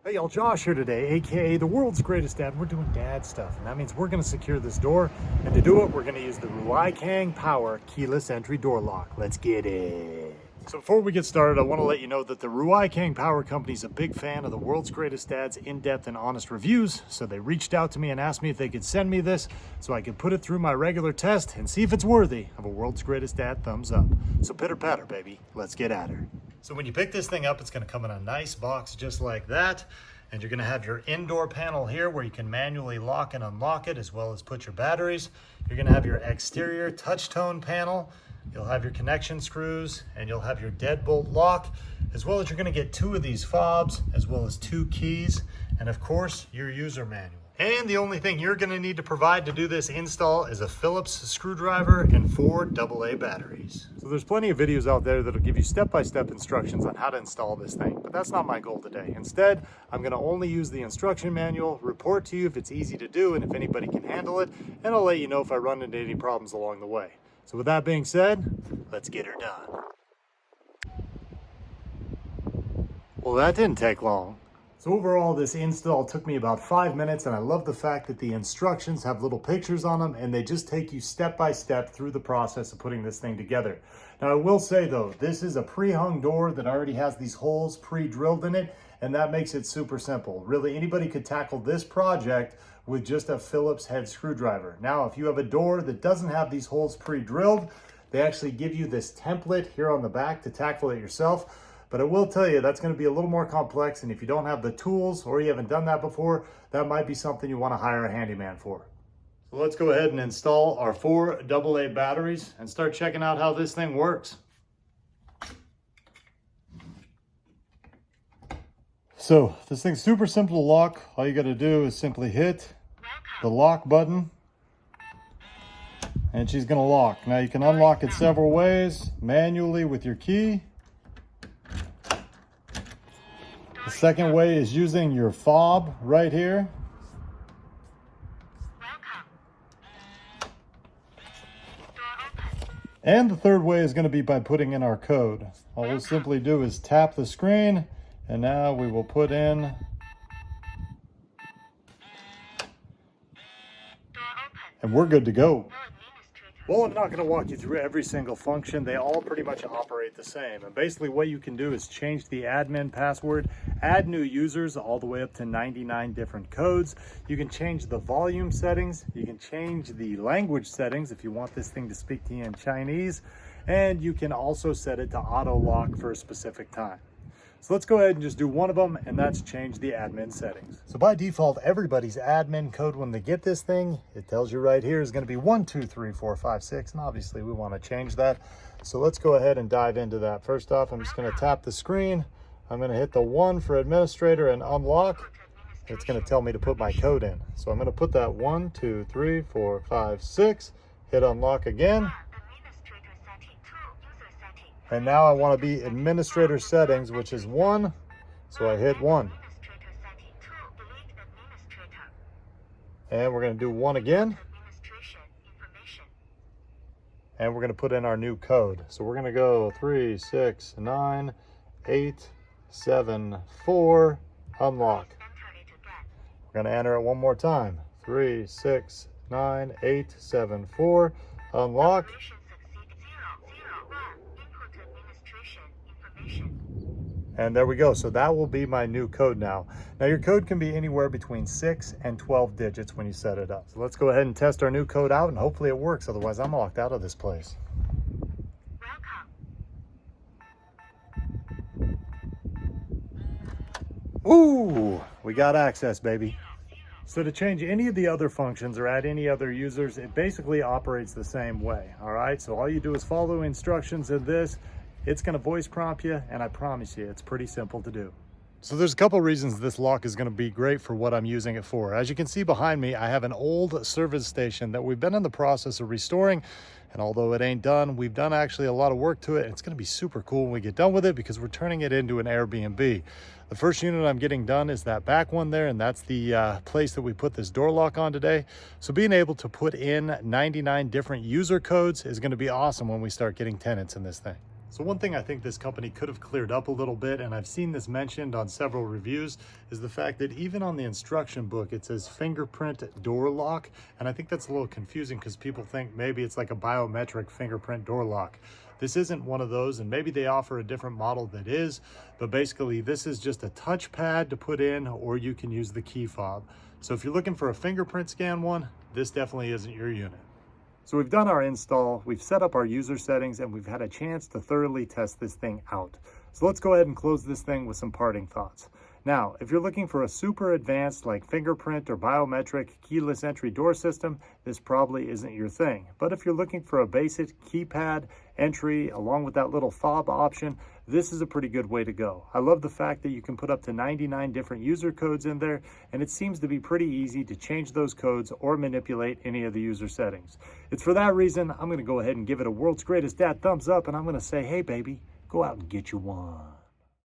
Hey y'all, Josh here today, aka the world's greatest dad. We're doing dad stuff, and that means we're going to secure this door. And to do it, we're going to use the Ruikang Power keyless entry door lock. Let's get it. So before we get started, I want to let you know that the Ruikang Power Company is a big fan of the world's greatest dad's in-depth and honest reviews. So they reached out to me and asked me if they could send me this so I could put it through my regular test and see if it's worthy of a world's greatest dad thumbs up. So pitter patter, baby. Let's get at her. So when you pick this thing up, it's going to come in a nice box just like that. And you're going to have your indoor panel here where you can manually lock and unlock it, as well as put your batteries. You're going to have your exterior touch tone panel. You'll have your connection screws, and you'll have your deadbolt lock, as well as you're going to get 2 of these fobs, as well as 2 keys, and of course your user manual. And the only thing you're going to need to provide to do this install is a Phillips screwdriver and 4 AA batteries. So there's plenty of videos out there that'll give you step-by-step instructions on how to install this thing, but that's not my goal today. Instead, I'm going to only use the instruction manual, report to you if it's easy to do and if anybody can handle it, and I'll let you know if I run into any problems along the way. So with that being said, let's get her done. Well, that didn't take long. So overall, this install took me about 5 minutes, and I love the fact that the instructions have little pictures on them and they just take you step by step through the process of putting this thing together. Now I will say though, this is a pre-hung door that already has these holes pre-drilled in it, and that makes it super simple. Really, anybody could tackle this project with just a Phillips head screwdriver. Now, if you have a door that doesn't have these holes pre-drilled, they actually give you this template here on the back to tackle it yourself. But I will tell you, that's going to be a little more complex, and if you don't have the tools or you haven't done that before, that might be something you want to hire a handyman for. So let's go ahead and install our 4 AA batteries and start checking out how this thing works. So this thing's super simple to lock. All you got to do is simply hit the lock button and she's going to lock. Now you can unlock it several ways, manually with your key. The second way is using your fob right here. And the third way is going to be by putting in our code. All we'll simply do is tap the screen, and now we will put in and we're good to go. Well, I'm not going to walk you through every single function. They all pretty much operate the same. And basically what you can do is change the admin password, add new users all the way up to 99 different codes. You can change the volume settings. You can change the language settings if you want this thing to speak to you in Chinese. And you can also set it to auto lock for a specific time. So let's go ahead and just do one of them, and that's change the admin settings. So by default, everybody's admin code when they get this thing, it tells you right here is going to be 1, 2, 3, 4, 5, 6, and obviously we want to change that. So let's go ahead and dive into that. First off, I'm just going to tap the screen. I'm going to hit the 1 for administrator and unlock. It's going to tell me to put my code in. So I'm going to put that 1, 2, 3, 4, 5, 6, hit unlock again. And now I want to be administrator settings, which is 1. So I hit 1. And we're going to do 1 again. And we're going to put in our new code. So we're going to go 3, 6, 9, 8, 7, 4, unlock. We're going to enter it one more time. 3, 6, 9, 8, 7, 4, unlock. And there we go. So that will be my new code now. Now your code can be anywhere between 6 and 12 digits when you set it up. So let's go ahead and test our new code out, and hopefully it works. Otherwise I'm locked out of this place. Ooh, we got access, baby. So to change any of the other functions or add any other users, it basically operates the same way. All right. So all you do is follow instructions in this. It's going to voice prompt you, and I promise you, it's pretty simple to do. So there's a couple reasons this lock is going to be great for what I'm using it for. As you can see behind me, I have an old service station that we've been in the process of restoring. And although it ain't done, we've done actually a lot of work to it. It's going to be super cool when we get done with it because we're turning it into an Airbnb. The first unit I'm getting done is that back one there, and that's the place that we put this door lock on today. So being able to put in 99 different user codes is going to be awesome when we start getting tenants in this thing. So one thing I think this company could have cleared up a little bit, and I've seen this mentioned on several reviews, is the fact that even on the instruction book, it says fingerprint door lock. And I think that's a little confusing because people think maybe it's like a biometric fingerprint door lock. This isn't one of those, and maybe they offer a different model that is, but basically this is just a touchpad to put in, or you can use the key fob. So if you're looking for a fingerprint scan one, this definitely isn't your unit. So we've done our install, we've set up our user settings, and we've had a chance to thoroughly test this thing out. So let's go ahead and close this thing with some parting thoughts. Now, if you're looking for a super advanced like fingerprint or biometric keyless entry door system, this probably isn't your thing. But if you're looking for a basic keypad entry along with that little fob option, this is a pretty good way to go. I love the fact that you can put up to 99 different user codes in there, and it seems to be pretty easy to change those codes or manipulate any of the user settings. It's for that reason I'm going to go ahead and give it a world's greatest dad thumbs up, and I'm going to say, hey baby, go out and get you one.